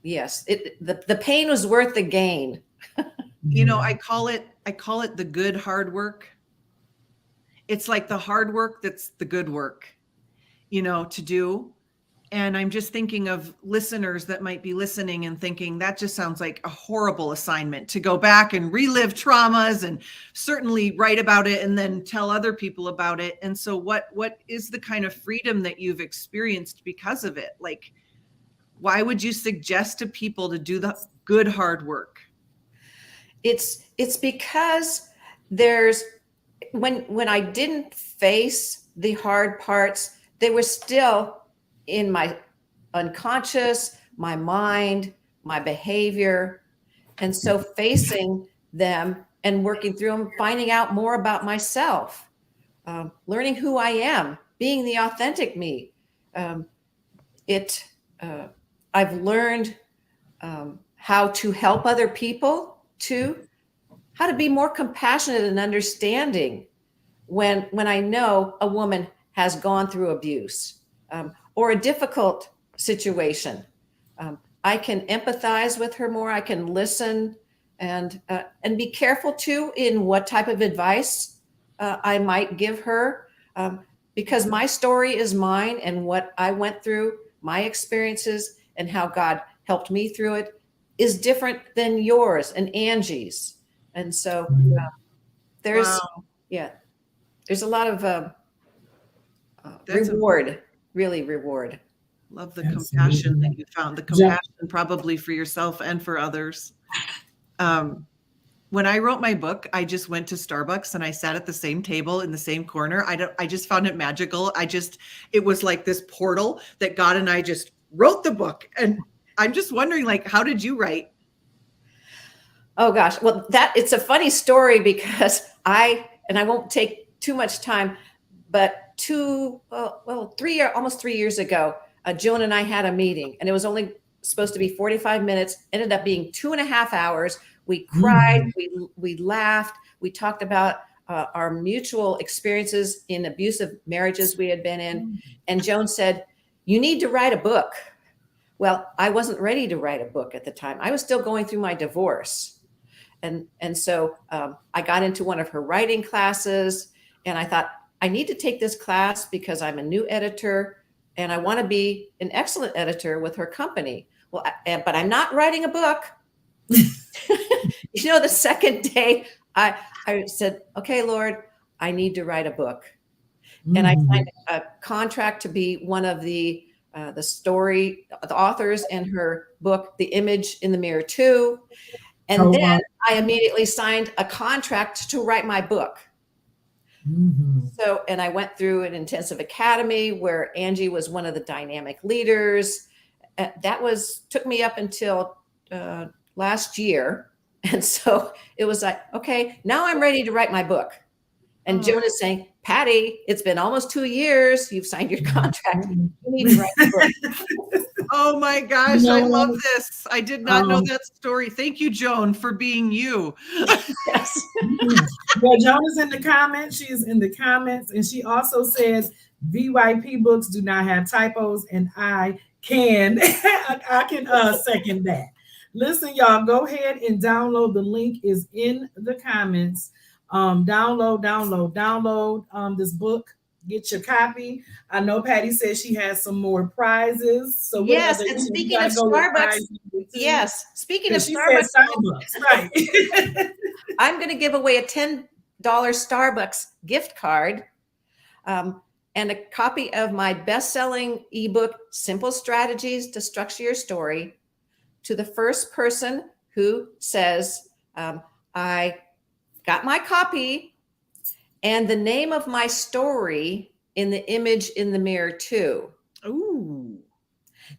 Yes, the pain was worth the gain. I call it the good hard work. It's like the hard work that's the good work, to do. And I'm just thinking of listeners that might be listening and thinking that just sounds like a horrible assignment to go back and relive traumas and certainly write about it and then tell other people about it. And so what is the kind of freedom that you've experienced because of it? Like, why would you suggest to people to do the good hard work? It's because when I didn't face the hard parts, they were still in my unconscious, my mind, my behavior. And so facing them and working through them, finding out more about myself, learning who I am, being the authentic me. I've learned how to help other people too, how to be more compassionate and understanding when I know a woman has gone through abuse. Or a difficult situation. I can empathize with her more. I can listen and be careful too in what type of advice I might give her, because my story is mine and what I went through, my experiences and how God helped me through it is different than yours and Angie's. And so there's a lot of reward. Really reward. Love the compassion that you found, the compassion probably for yourself and for others. When I wrote my book, I just went to Starbucks and I sat at the same table in the same corner. I just found it magical. It was like this portal that God and I just wrote the book. And I'm just wondering, like, how did you write? Oh gosh. Well, it's a funny story because I won't take too much time, but almost 3 years ago, Joan and I had a meeting and it was only supposed to be 45 minutes, ended up being 2.5 hours. We cried, we laughed, we talked about our mutual experiences in abusive marriages we had been in. And Joan said, "You need to write a book." Well, I wasn't ready to write a book at the time. I was still going through my divorce. And so I got into one of her writing classes and I thought, I need to take this class because I'm a new editor and I want to be an excellent editor with her company. Well, but I'm not writing a book. The second day I said, okay, Lord, I need to write a book. And I signed a contract to be one of the authors in her book, The Image in the Mirror 2. And then I immediately signed a contract to write my book. So, and I went through an intensive academy where Angie was one of the dynamic leaders. That took me up until last year. And so it was like, okay, now I'm ready to write my book. And Joan is saying, Patty, it's been almost 2 years. You've signed your contract. You need to write a book. Oh my gosh, I love this. I did not know that story. Thank you, Joan, for being you. Yes. Well, Joan is in the comments. She is in the comments. And she also says, VYP books do not have typos. And I can second that. Listen, y'all, go ahead and download. The link is in the comments. Download this book. Get your copy. I know Patty says she has some more prizes. So yes, and speaking of Starbucks, speaking of Starbucks, right? I'm going to give away a $10 Starbucks gift card and a copy of my best-selling ebook, Simple Strategies to Structure Your Story, to the first person who says, I got my copy and the name of my story in The Image in the Mirror 2. Ooh.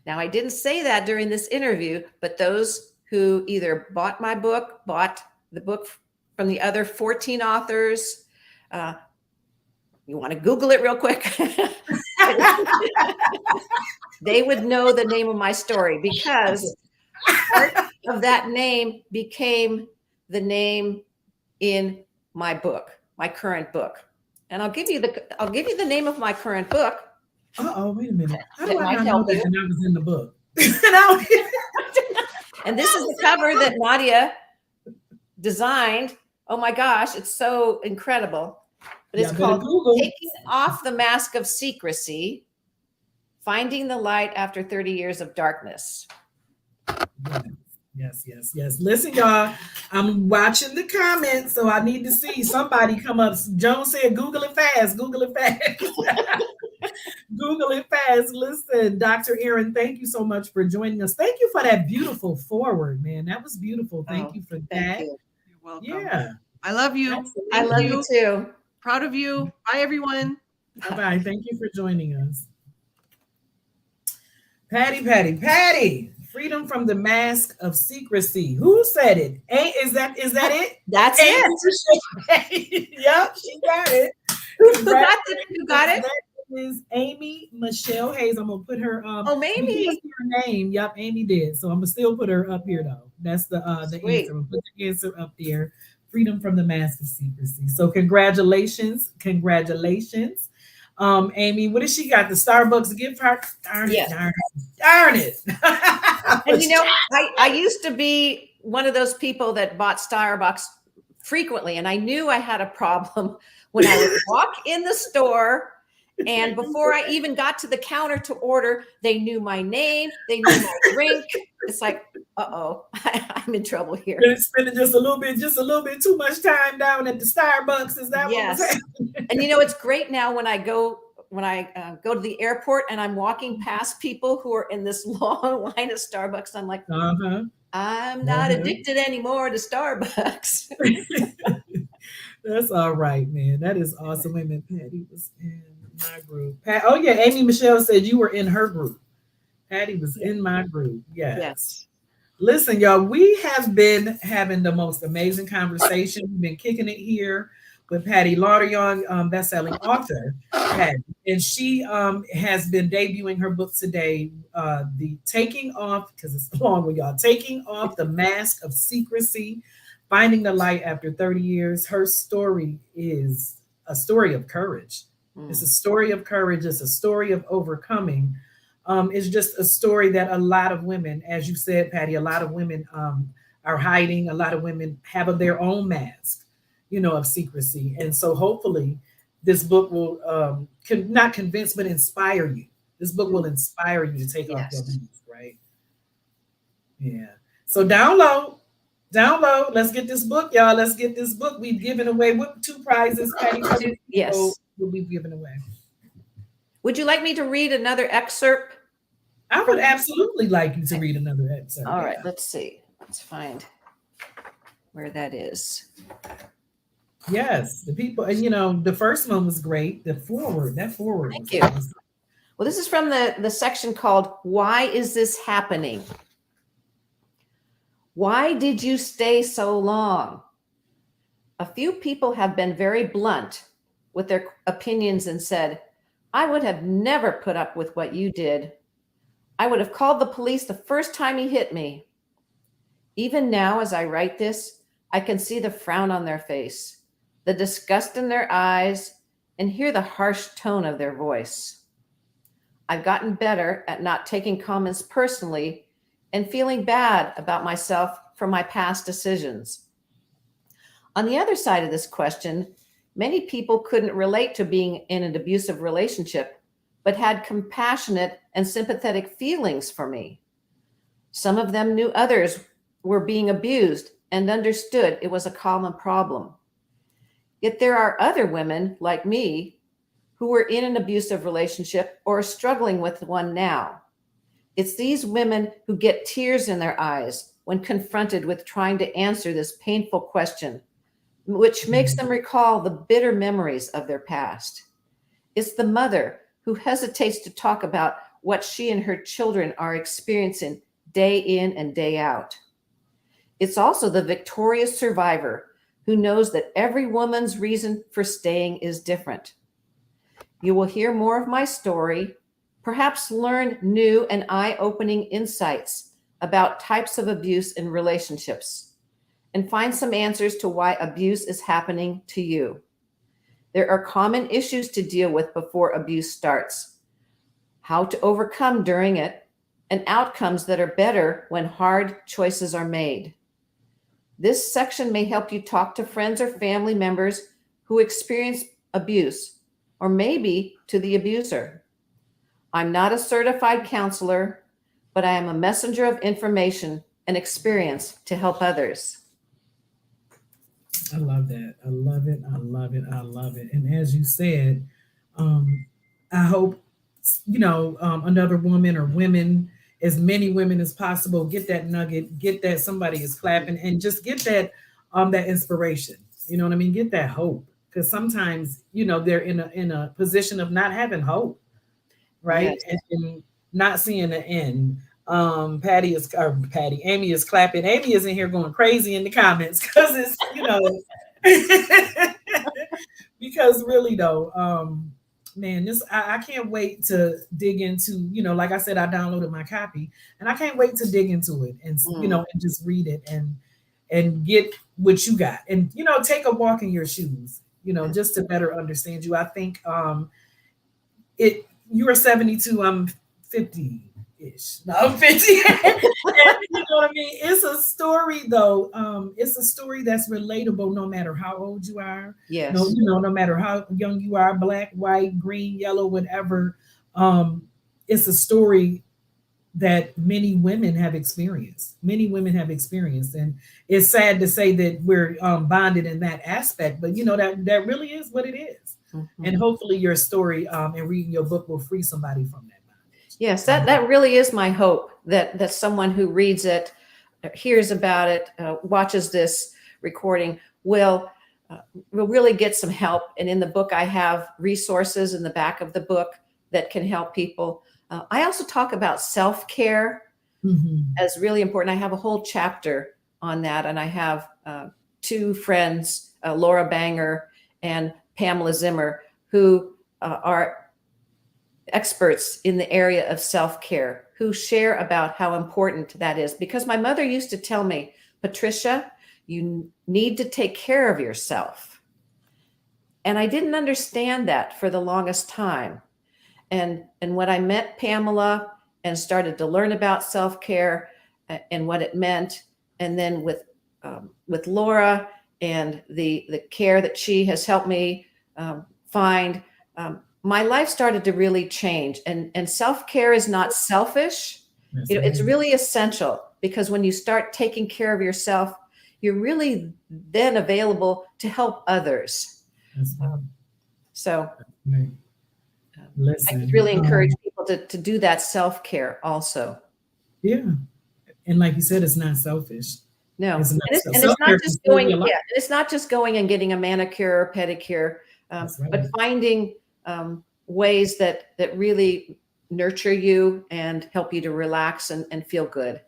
Now, I didn't say that during this interview, but those who either bought my book, bought the book from the other 14 authors, you want to Google it real quick, they would know the name of my story because part of that name became the name in my book, my current book. And I'll give you the name of my current book. Wait a minute. How do I might not help know that you. when I was in the book? And this is the cover that Nadia designed. Oh my gosh, it's so incredible. But it's called Taking Off the Mask of Secrecy, Finding the Light After 30 Years of Darkness. Yes. Listen, y'all, I'm watching the comments, so I need to see somebody come up. Joan said, Google it fast. Google it fast. Listen, Dr. Erin, thank you so much for joining us. Thank you for that beautiful forward, man. That was beautiful. Thank you for that. You're welcome. Yeah. I love you. Absolutely. I love you too. Proud of you. Bye, everyone. Bye-bye. Thank you for joining us. Patty. Freedom from the Mask of Secrecy. Who said it? Is that it? That's it. Yep, she got it. Who got it? That is Amy Michelle Hayes. I'm gonna put her. Amy. Her name. Yep, Amy did. So I'm gonna still put her up here though. That's the answer. We'll put the answer up there. Freedom from the Mask of Secrecy. So congratulations. Amy, what does she got? The Starbucks gift card? Darn it. And I used to be one of those people that bought Starbucks frequently, and I knew I had a problem when I would walk in the store, and before I even got to the counter to order, they knew my name, they knew my drink. It's like, I'm in trouble here. You're spending just a little bit too much time down at the Starbucks. Is that what was happening? And it's great now when I go to the airport and I'm walking past people who are in this long line of Starbucks. I'm like, I'm not addicted anymore to Starbucks. That's all right, man. That is awesome. Wait a minute, Patty was in my group. Amy Michelle said you were in her group. Patty was in my group. Yes. Listen, y'all, we have been having the most amazing conversation. We've been kicking it here with Patty Lauterjung, best-selling author, Patty. And she has been debuting her book today, the Taking Off, because it's long with y'all, Taking Off the Mask of Secrecy, Finding the Light After 30 Years. Her story is a story of courage. It's a story of courage. It's a story of overcoming. It's just a story that a lot of women, as you said, Patty, a lot of women are hiding. A lot of women have their own mask, of secrecy. And so hopefully this book will not convince, but inspire you This book will inspire you to take off your Yes. mask, right? Yeah. So download. Let's get this book, y'all. Let's get this book. We've given away what 2 prizes, Patty? Yes. What we've given away. Would you like me to read another excerpt? I would absolutely like you to read another excerpt. All right, let's see. Let's find where that is. Yes, the people, and the first one was great. That forward Thank you. was Well, this is from the section called Why Is This Happening? Why did you stay so long? A few people have been very blunt with their opinions and said, I would have never put up with what you did. I would have called the police the first time he hit me. Even now, as I write this, I can see the frown on their face, the disgust in their eyes, and hear the harsh tone of their voice. I've gotten better at not taking comments personally and feeling bad about myself for my past decisions. On the other side of this question, many people couldn't relate to being in an abusive relationship, but had compassionate and sympathetic feelings for me. Some of them knew others were being abused and understood it was a common problem. Yet there are other women like me who were in an abusive relationship or are struggling with one now. It's these women who get tears in their eyes when confronted with trying to answer this painful question, which makes them recall the bitter memories of their past. It's the mother who hesitates to talk about what she and her children are experiencing day in and day out. It's also the victorious survivor who knows that every woman's reason for staying is different. You will hear more of my story, perhaps learn new and eye-opening insights about types of abuse in relationships, and find some answers to why abuse is happening to you. There are common issues to deal with before abuse starts, how to overcome during it, and outcomes that are better when hard choices are made. This section may help you talk to friends or family members who experience abuse, or maybe to the abuser. I'm not a certified counselor, but I am a messenger of information and experience to help others. I love that. I love it. I love it. I love it. And as you said, I hope, another woman or women, as many women as possible, get that nugget, get that somebody is clapping, and just get that, that inspiration. You know what I mean? Get that hope. Because sometimes, they're in a position of not having hope, right? Yes. And not seeing the end. Amy is clapping. Amy is in here going crazy in the comments because it's, because really though, man, I can't wait to dig into, like I said, I downloaded my copy and I can't wait to dig into it and, and just read it and get what you got and, take a walk in your shoes, just to better understand you. I think, you are 72, I'm 50-ish. No, I'm 50. And, you know what I mean? It's a story though. It's a story that's relatable no matter how old you are. Yes. No matter how young you are, black, white, green, yellow, whatever. It's a story that many women have experienced. And it's sad to say that we're bonded in that aspect, but that really is what it is. Mm-hmm. And hopefully your story and reading your book will free somebody from that bondage. Yes, that really is my hope, that someone who reads it, hears about it, watches this recording will really get some help. And in the book, I have resources in the back of the book that can help people. I also talk about self-care as really important. I have a whole chapter on that. And I have 2 friends, Laura Banger and Pamela Zimmer, who are experts in the area of self-care, who share about how important that is. Because my mother used to tell me, Patricia, you need to take care of yourself. And I didn't understand that for the longest time. And when I met Pamela and started to learn about self-care and what it meant, and then with Laura and the care that she has helped me find, my life started to really change. And self-care is not selfish. That's It's right. really essential, because when you start taking care of yourself, you're really then available to help others. That's right. So Right. I Listen, just really encourage people to do that self-care also. yeah, and like you said, it's not selfish. No, It's not and it's self-care not can just save going, your life. yeah, it's not just going and getting a manicure or pedicure, That's right. but finding ways that really nurture you and help you to relax and feel good.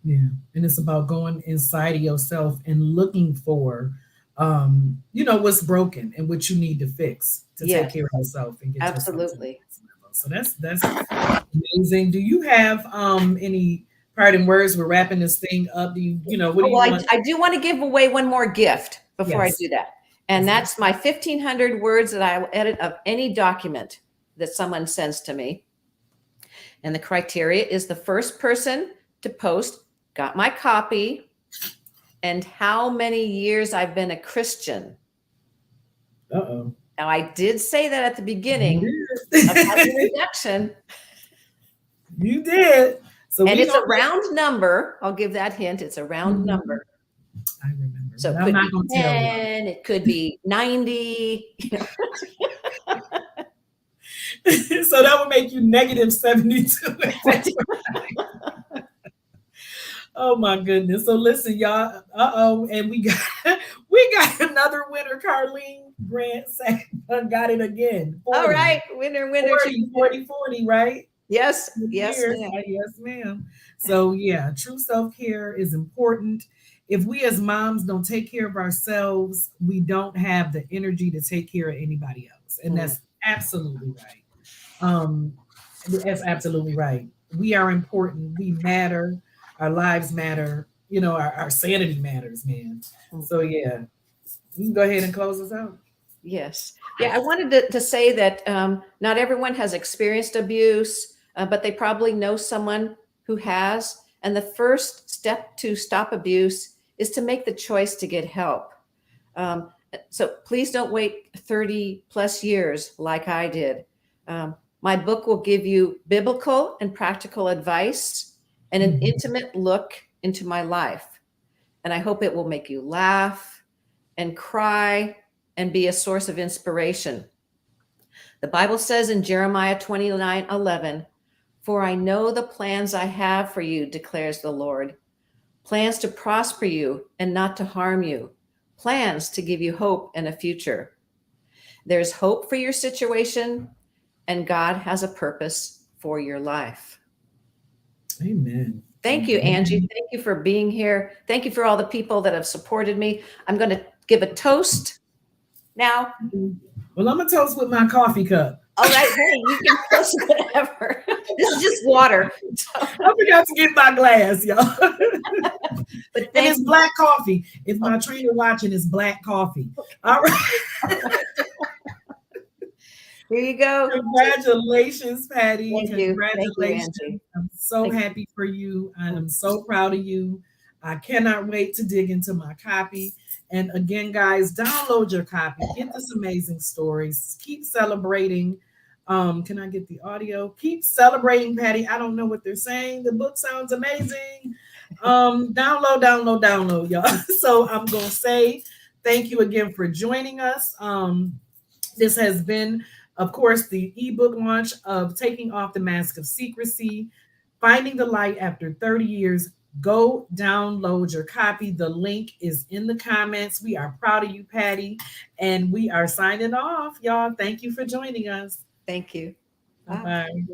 Yeah, and it's about going inside of yourself and looking for, what's broken and what you need to fix to take Yes, care of yourself and get yourself to the absolutely. next level. So that's amazing. Do you have any parting words? We're wrapping this thing up. Do you, what do Oh, you well, want? I do want to give away one more gift before I Yes. do that. And that's my 1,500 words that I will edit of any document that someone sends to me. And the criteria is the first person to post got my copy and how many years I've been a Christian. Uh-oh. Now, I did say that at the beginning You of my did. introduction, You did. So and we it's a gonna round number. I'll give that hint. It's a round Mhm. number. I remember. So But it I'm could not be gonna tell you. 10, it could be 90. So that would make you negative 72. Oh my goodness. So listen, y'all. Uh-oh. And we got another winner. Carlene Grant got it again. 40. All right, winner, 40, right? Yes, yes, Here. ma'am. Yes, ma'am. So yeah, true self-care is important. If we as moms don't take care of ourselves, we don't have the energy to take care of anybody else. And that's absolutely right. That's absolutely right. We are important. We matter. Our lives matter. Our sanity matters, man. So yeah, you can go ahead and close us out. Yes. Yeah, I wanted to say that not everyone has experienced abuse, but they probably know someone who has. And the first step to stop abuse is to make the choice to get help. So please don't wait 30 plus years like I did. My book will give you biblical and practical advice and an intimate look into my life. And I hope it will make you laugh and cry and be a source of inspiration. The Bible says in Jeremiah 29:11, "For I know the plans I have for you, declares the Lord, plans to prosper you and not to harm you, plans to give you hope and a future." There's hope for your situation, and God has a purpose for your life. Amen. Thank you, Angie. Thank you for being here. Thank you for all the people that have supported me. I'm going to give a toast now. Well, I'm gonna toast with my coffee cup. All right, hey, you can toast whatever. This is just water. I forgot to get my glass, y'all. But and it's black coffee. If my trainer watching, it's black coffee. All right. Here you go. Congratulations, Patty. Thank you. Congratulations. Thank you, I'm so happy for you. I am so proud of you. I cannot wait to dig into my copy. And again, guys, download your copy. Get this amazing stories. Keep celebrating. Can I get the audio? Keep celebrating, Patty. I don't know what they're saying. The book sounds amazing. Download, y'all. So I'm gonna say thank you again for joining us. This has been, of course, the ebook launch of Taking Off the Mask of Secrecy, Finding the Light After 30 Years. Go download your copy. The link is in the comments. We are proud of you, Patty. And we are signing off, y'all. Thank you for joining us. Thank you. Bye-bye.